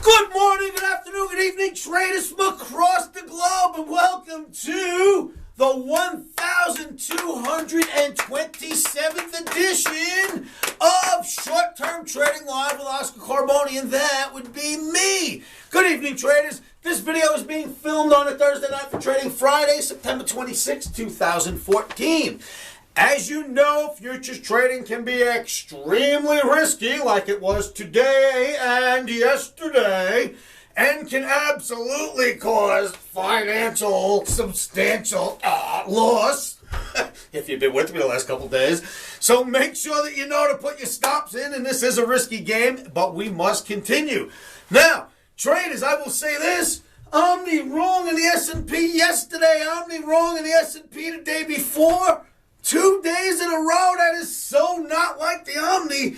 Good morning, good afternoon, good evening, traders from across the globe, and welcome to the 1227th edition of Short-Term Trading Live with Oscar Carboni, and that would be me. Good evening, traders. This video is being filmed on a Thursday night for trading Friday, September 26, 2014. As you know, futures trading can be extremely risky, like it was today and yesterday, and can absolutely cause financial substantial loss, if you've been with me the last couple days. So make sure that you know to put your stops in, and this is a risky game, but we must continue. Now, traders, I will say this. OMNI wrong in the S&P yesterday. OMNI wrong in the S&P the day before. 2 days in a row. That is so not like the OMNI.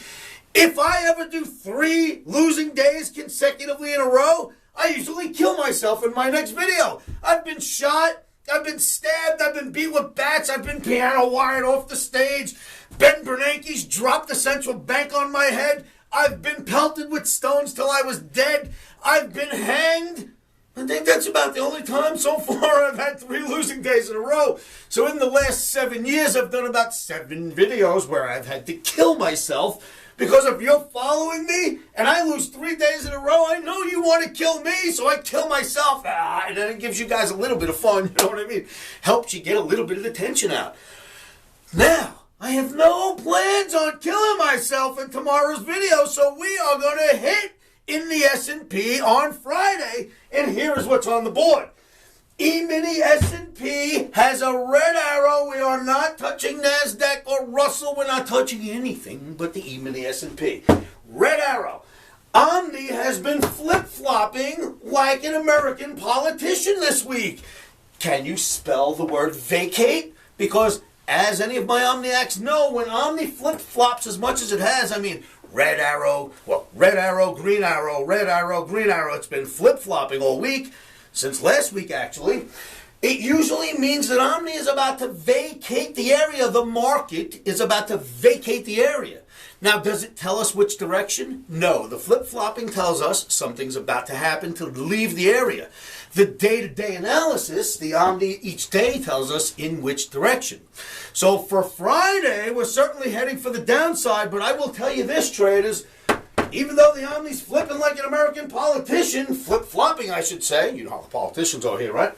If I ever do 3 losing days consecutively in a row, I usually kill myself in my next video. I've been shot. I've been stabbed. I've been beat with bats. I've been piano wired off the stage. Bernanke's dropped the central bank on my head. I've been pelted with stones till I was dead. I've been hanged. I think that's about the only time so far I've had 3 losing days in a row. So in the last 7 years, I've done about 7 videos where I've had to kill myself. Because if you're following me and I lose 3 days in a row, I know you want to kill me, so I kill myself. And then it gives you guys a little bit of fun, you know what I mean? Helps you get a little bit of the tension out. Now, I have no plans on killing myself in tomorrow's video, so we are going to hit in the S&P on Friday, and here is what's on the board. Emini S&P has a red arrow. We are not touching NASDAQ or Russell. We're not touching anything but the Emini S&P. Red arrow. OMNI has been flip-flopping like an American politician this week. Can you spell the word vacate? Because as any of my Omniacs know, when OMNI flip-flops as much as it has, I mean, red arrow, red arrow, green arrow, red arrow, green arrow. It's been flip-flopping all week, since last week actually. It usually means that OMNI is about to vacate the area. The market is about to vacate the area. Now, does it tell us which direction? No. The flip-flopping tells us something's about to happen to leave the area. The day-to-day analysis, the OMNI each day tells us in which direction. So for Friday, we're certainly heading for the downside, but I will tell you this, traders, even though the OMNI's flipping like an American politician, flip-flopping I should say, you know how the politicians are here, right?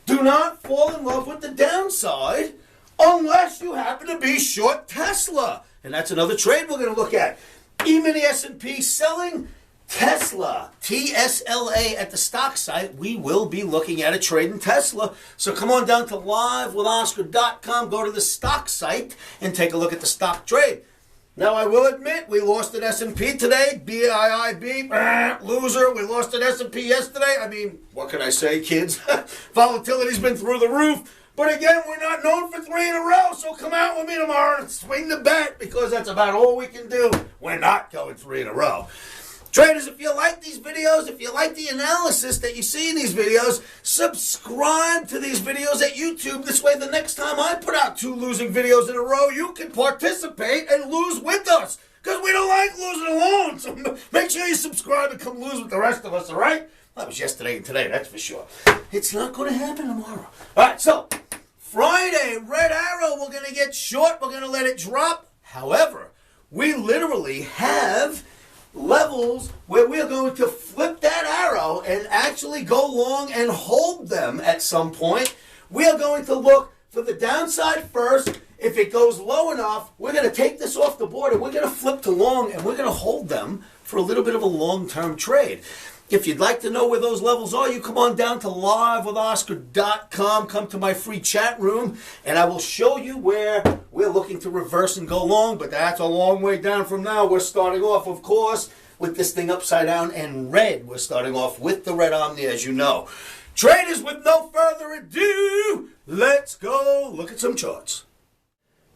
Do not fall in love with the downside unless you happen to be short Tesla. And that's another trade we're going to look at. Emini S&P selling Tesla, TSLA at the stock site. We will be looking at a trade in Tesla. So come on down to livewithoscar.com, go to the stock site, and take a look at the stock trade. Now, I will admit, we lost at S&P today. BIIB, loser. We lost at S&P yesterday. I mean, what can I say, kids? Volatility's been through the roof. But again, we're not known for 3 in a row, so come out with me tomorrow and swing the bet, because that's about all we can do. We're not going 3 in a row. Traders, if you like these videos, if you like the analysis that you see in these videos, subscribe to these videos at YouTube. This way, the next time I put out 2 losing videos in a row, you can participate and lose with us. Because we don't like losing alone. So make sure you subscribe and come lose with the rest of us, all right? That was yesterday and today, that's for sure. It's not going to happen tomorrow. All right, so Friday, red arrow, we're going to get short. We're going to let it drop. However, we literally have levels where we're going to flip that arrow and actually go long and hold them at some point. We are going to look for the downside first. If it goes low enough, we're going to take this off the board and we're going to flip to long and we're going to hold them for a little bit of a long-term trade. If you'd like to know where those levels are, you come on down to livewithoscar.com, come to my free chat room, and I will show you where we're looking to reverse and go long, but that's a long way down from now. We're starting off, of course, with this thing upside down and red. We're starting off with the red OMNI, as you know. Traders, with no further ado, let's go look at some charts.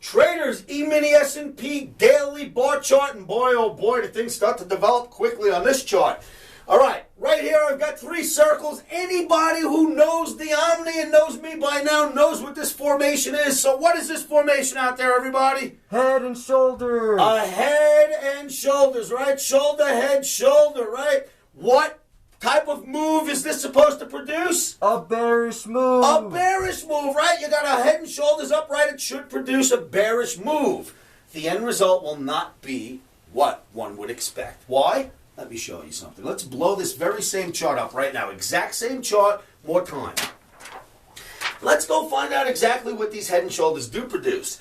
Traders, Emini S&P daily bar chart, and boy, oh boy, the things start to develop quickly on this chart. All right, right here I've got 3 circles. Anybody who knows the OMNI and knows me by now knows what this formation is. So what is this formation out there, everybody? Head and shoulders. A head and shoulders, right? Shoulder, head, shoulder, right? What type of move is this supposed to produce? A bearish move. A bearish move, right? You got a head and shoulders upright. It should produce a bearish move. The end result will not be what one would expect. Why? Let me show you something. Let's blow this very same chart up right now. Exact same chart, more time. Let's go find out exactly what these head and shoulders do produce.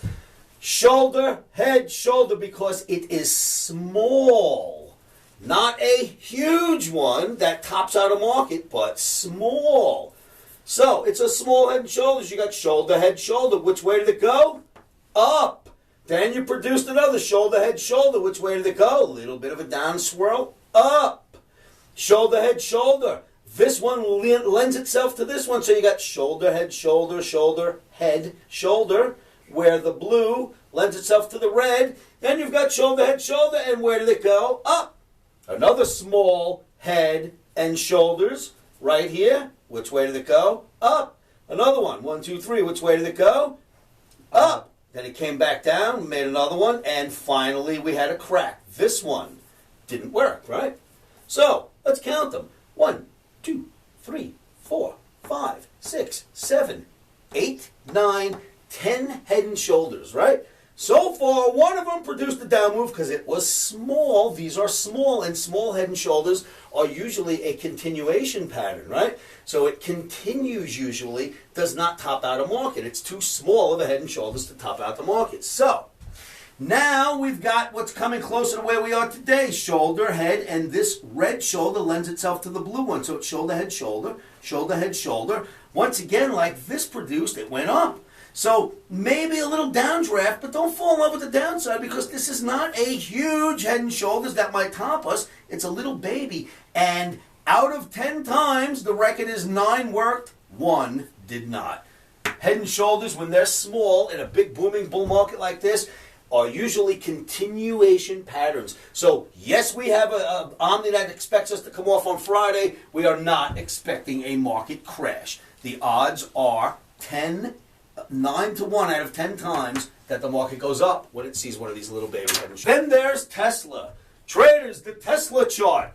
Shoulder, head, shoulder, because it is small. Not a huge one that tops out a market, but small. So, it's a small head and shoulders. You got shoulder, head, shoulder. Which way did it go? Up. Then you produced another shoulder, head, shoulder. Which way did it go? A little bit of a down swirl. Up. Shoulder, head, shoulder. This one lends itself to this one. So you got shoulder, head, shoulder, shoulder, head, shoulder. Where the blue lends itself to the red. Then you've got shoulder, head, shoulder. And where did it go? Up. Another small head and shoulders right here. Which way did it go? Up. Another one. 1, 2, 3. Which way did it go? Up. Then it came back down, made another one, and finally we had a crack. This one didn't work, right? So, let's count them. 1, 2, 3, 4, 5, 6, 7, 8, 9, 10 head and shoulders, right? So far, one of them produced a down move because it was small. These are small, and small head and shoulders are usually a continuation pattern, right? So it continues usually, does not top out a market. It's too small of a head and shoulders to top out the market. So now we've got what's coming closer to where we are today. Shoulder, head, and this red shoulder lends itself to the blue one. So it's shoulder, head, shoulder, shoulder, head, shoulder. Once again, like this produced, it went up. So maybe a little downdraft, but don't fall in love with the downside because this is not a huge head and shoulders that might top us. It's a little baby. And out of 10 times, the record is 9 worked, 1 did not. Head and shoulders, when they're small in a big booming bull market like this, are usually continuation patterns. So yes, we have a OMNI that expects us to come off on Friday. We are not expecting a market crash. The odds are 9 to 1 out of 10 times that the market goes up when it sees one of these little baby head and shoulders. Then there's Tesla. Traders, the Tesla chart.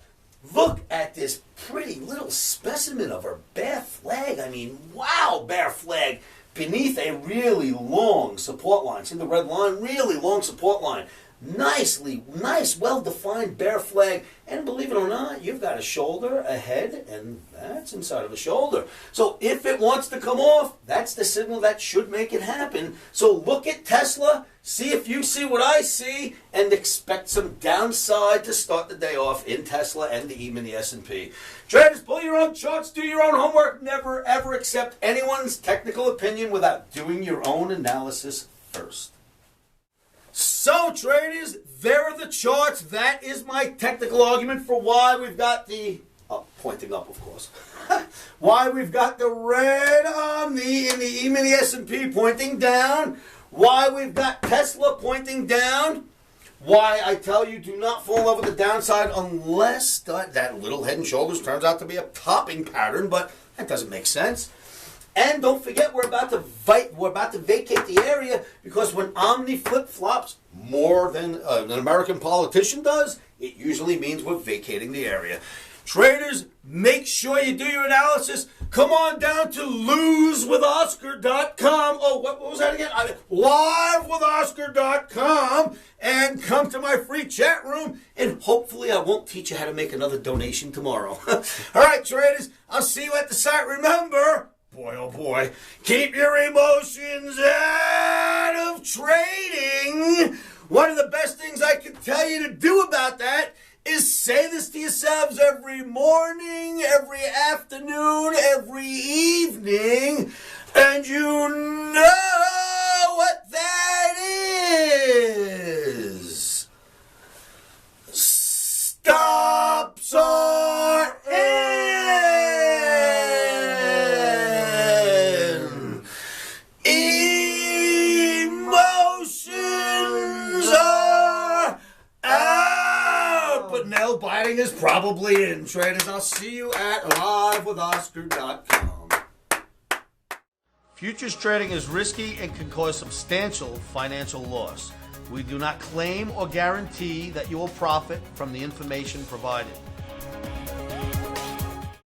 Look at this pretty little specimen of her bear flag. I mean, wow, bear flag beneath a really long support line. See the red line? Really long support line. Nice, well-defined bear flag. And believe it or not, you've got a shoulder, a head, and that's inside of the shoulder. So if it wants to come off, that's the signal that should make it happen. So look at Tesla, see if you see what I see, and expect some downside to start the day off in Tesla and the emini S&P. Traders, pull your own charts, do your own homework. Never, ever accept anyone's technical opinion without doing your own analysis first. So, traders, there are the charts. That is my technical argument for why we've got the, pointing up, of course, why we've got the red OMNI in the emini S&P pointing down, why we've got Tesla pointing down, why I tell you do not fall in love with the downside unless that little head and shoulders turns out to be a topping pattern, but that doesn't make sense. And don't forget, we're about to vacate the area because when OMNI flip-flops more than an American politician does, it usually means we're vacating the area. Traders, make sure you do your analysis. Come on down to losewithoscar.com. Oh, what was that again? Livewithoscar.com. And come to my free chat room. And hopefully I won't teach you how to make another donation tomorrow. All right, traders, I'll see you at the site. Remember, boy, oh boy, keep your emotions out of trading. One of the best things I can tell you to do about that is say this to yourselves every morning, every afternoon, every evening, and you know what that is. Stops are in. Emotions are out. But nail biting is probably in, traders. I'll see you at livewithoscar.com. Futures trading is risky and can cause substantial financial loss. We do not claim or guarantee that you will profit from the information provided.